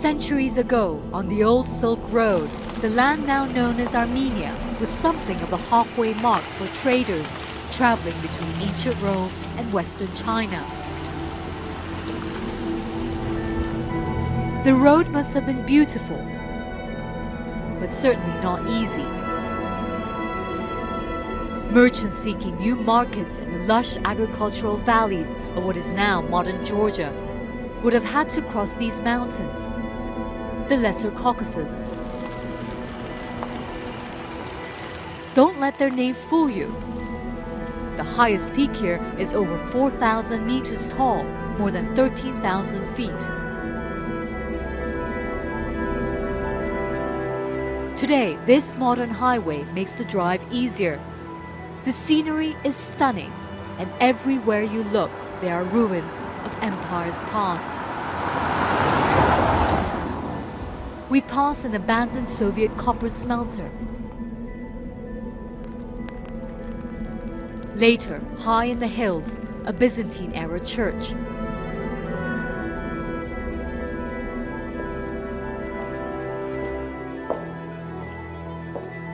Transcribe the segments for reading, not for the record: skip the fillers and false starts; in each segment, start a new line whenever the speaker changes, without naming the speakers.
Centuries ago, on the old Silk Road, the land now known as Armenia was something of a halfway mark for traders traveling between ancient Rome and Western China. The road must have been beautiful, but certainly not easy. Merchants seeking new markets in the lush agricultural valleys of what is now modern Georgia would have had to cross these mountains, the Lesser Caucasus. Don't let their name fool you. The highest peak here is over 4,000 meters tall, more than 13,000 feet. Today, this modern highway makes the drive easier. The scenery is stunning, and everywhere you look, there are ruins of empires past. We pass an abandoned Soviet copper smelter. Later, high in the hills, a Byzantine-era church.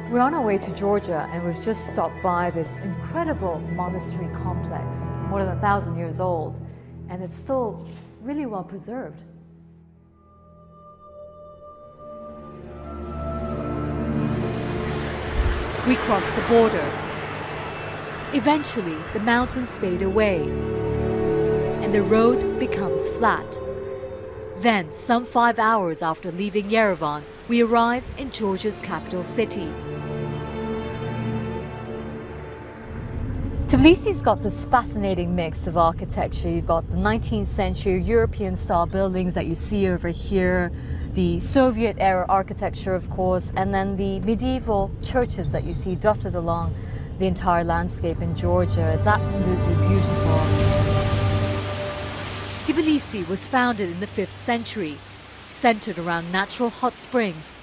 We're on our way to Georgia, and we've just stopped by this incredible monastery complex. It's more than 1,000 years old, and it's still really well preserved. We cross the border. Eventually, the mountains fade away, and the road becomes flat. Then, some 5 hours after leaving Yerevan, we arrive in Georgia's capital city. Tbilisi's got this fascinating mix of architecture. You've got the 19th century European-style buildings that you see over here, the Soviet-era architecture, of course, and then the medieval churches that you see dotted along the entire landscape in Georgia. It's absolutely beautiful. Tbilisi was founded in the 5th century, centered around natural hot springs.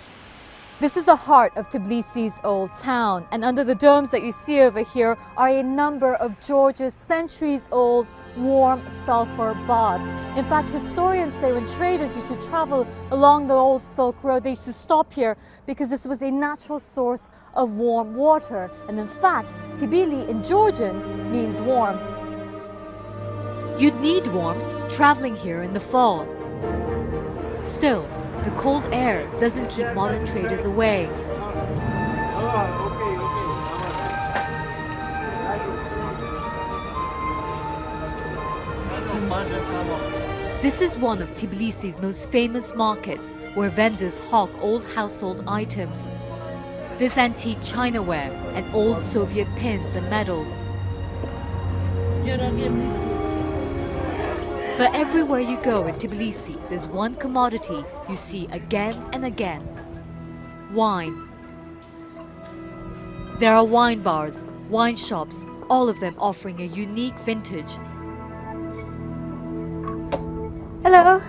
This is the heart of Tbilisi's old town, and under the domes that you see over here are a number of Georgia's centuries-old warm sulfur baths. In fact, historians say when traders used to travel along the old Silk Road, they used to stop here because this was a natural source of warm water. And in fact, Tbilisi in Georgian means warm. You'd need warmth traveling here in the fall. Still, the cold air doesn't keep modern traders away. This is one of Tbilisi's most famous markets, where vendors hawk old household items. There's antique chinaware and old Soviet pins and medals. For everywhere you go in Tbilisi, there's one commodity you see again and again: wine. There are wine bars, wine shops, all of them offering a unique vintage. Hello.
Hello.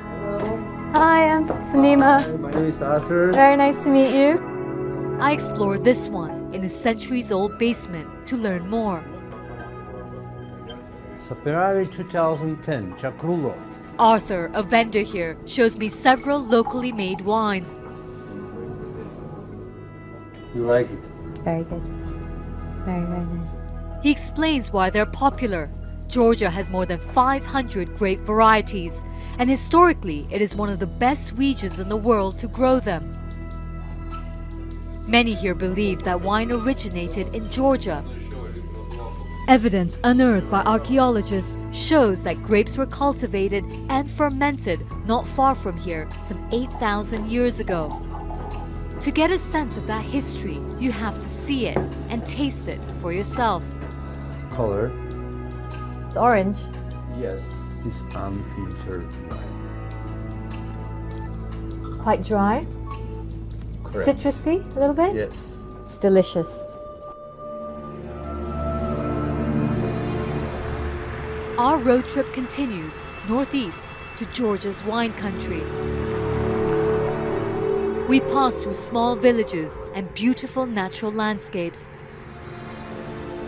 Hi, I'm Sanima.
My name is Arthur.
Very nice to meet you. I explored this one in a centuries-old basement to learn more.
February 2010, Cradle.
Arthur, a vendor here, shows me several locally made wines.
You like it?
Very good. Very, very nice. He explains why they're popular. Georgia has more than 500 grape varieties, and historically it is one of the best regions in the world to grow them. Many here believe that wine originated in Georgia. Evidence unearthed by archaeologists shows that grapes were cultivated and fermented not far from here some 8,000 years ago. To get a sense of that history, you have to see it and taste it for yourself.
Color?
It's orange.
Yes. It's unfiltered wine.
Quite dry.
Correct.
Citrusy a little bit.
Yes.
It's delicious. Our road trip continues northeast to Georgia's wine country. We pass through small villages and beautiful natural landscapes.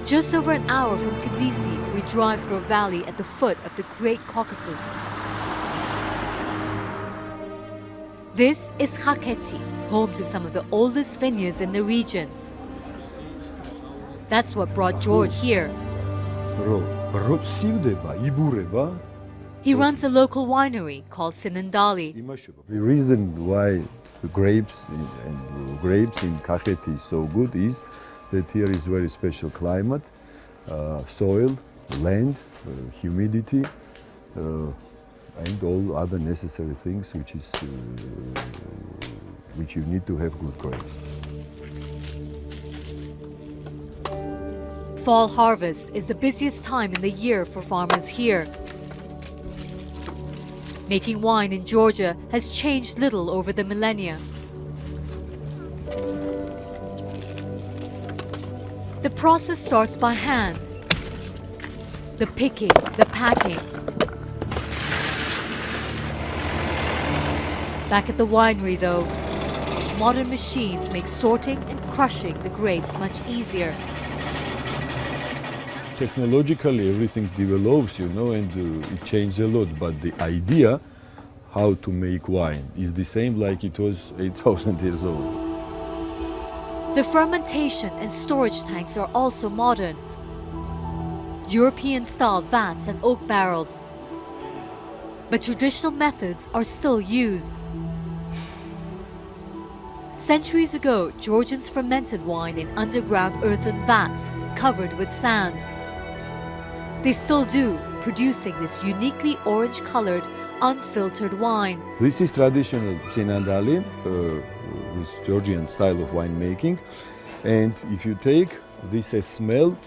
Just over an hour from Tbilisi, we drive through a valley at the foot of the Great Caucasus. This is Sakartvelo, home to some of the oldest vineyards in the region. That's what brought George here. He runs a local winery called Sinandali.
The reason why the grapes in Sakartvelo is so good is that here is very special climate, soil, land, humidity, and all other necessary things which you need to have good grapes.
Fall harvest is the busiest time in the year for farmers here. Making wine in Georgia has changed little over the millennia. The process starts by hand. The picking, the packing. Back at the winery though, modern machines make sorting and crushing the grapes much easier.
Technologically everything develops, and it changes a lot, but the idea how to make wine is the same like it was 8,000 years old.
The fermentation and storage tanks are also modern. European-style vats and oak barrels. But traditional methods are still used. Centuries ago, Georgians fermented wine in underground earthen vats covered with sand. They still do, producing this uniquely orange-colored, unfiltered wine.
This is traditional Sinandali, this Georgian style of winemaking. And if you take this as smell,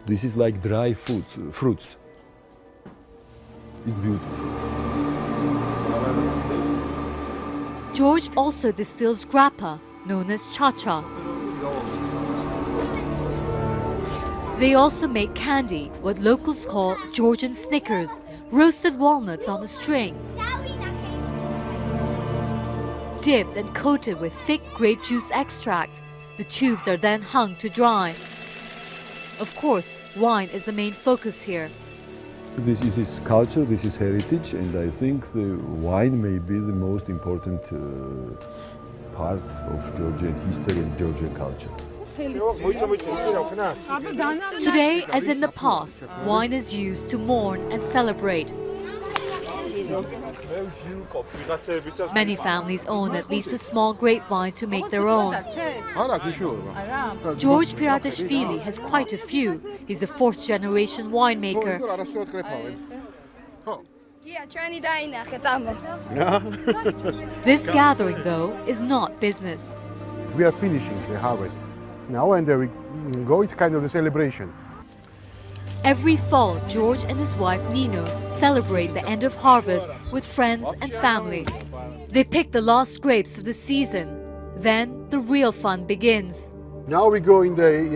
this is like dry fruits. It's beautiful.
George also distills grappa, known as cha-cha. They also make candy, what locals call Georgian Snickers, roasted walnuts on a string. Dipped and coated with thick grape juice extract, the tubes are then hung to dry. Of course, wine is the main focus here.
This is culture, this is heritage, and I think the wine may be the most important part of Georgian history and Georgian culture.
Today, as in the past, wine is used to mourn and celebrate. Many families own at least a small grapevine to make their own. George Piratashvili has quite a few. He's a fourth-generation winemaker. This gathering, though, is not business.
We are finishing the harvest now, and there we go. It's kind of a celebration.
Every fall, George and his wife Nino celebrate the end of harvest with friends and family. They pick the last grapes of the season. Then the real fun begins.
Now we go in the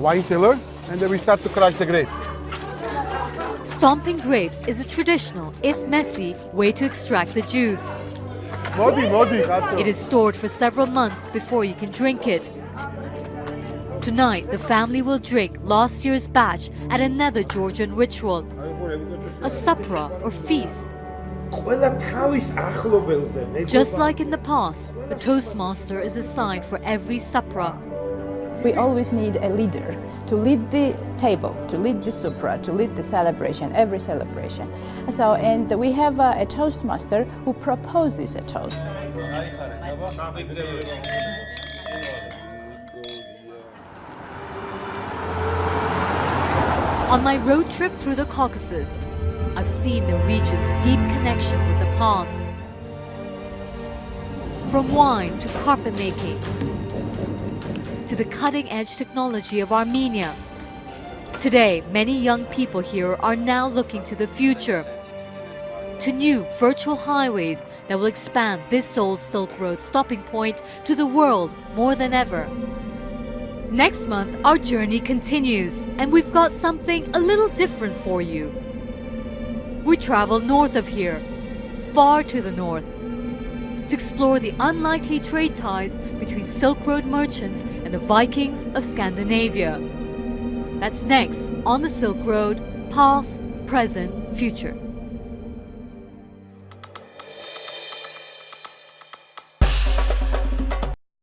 wine cellar, and then we start to crush the grape.
Stomping grapes is a traditional, if messy, way to extract the juice. It is stored for several months before you can drink it. Tonight, the family will drink last year's batch at another Georgian ritual, a sapra or feast. Just like in the past, a toastmaster is assigned for every sapra.
We always need a leader to lead the table, to lead the supra, to lead the celebration, every celebration. And we have a toastmaster who proposes a toast.
On my road trip through the Caucasus, I've seen the region's deep connection with the past. From wine to carpet making, to the cutting-edge technology of Armenia. Today, many young people here are now looking to the future, to new virtual highways that will expand this old Silk Road stopping point to the world more than ever. Next month, our journey continues, and we've got something a little different for you. We travel north of here, far to the north, to explore the unlikely trade ties between Silk Road merchants and the Vikings of Scandinavia. That's next on the Silk Road, past, present, future.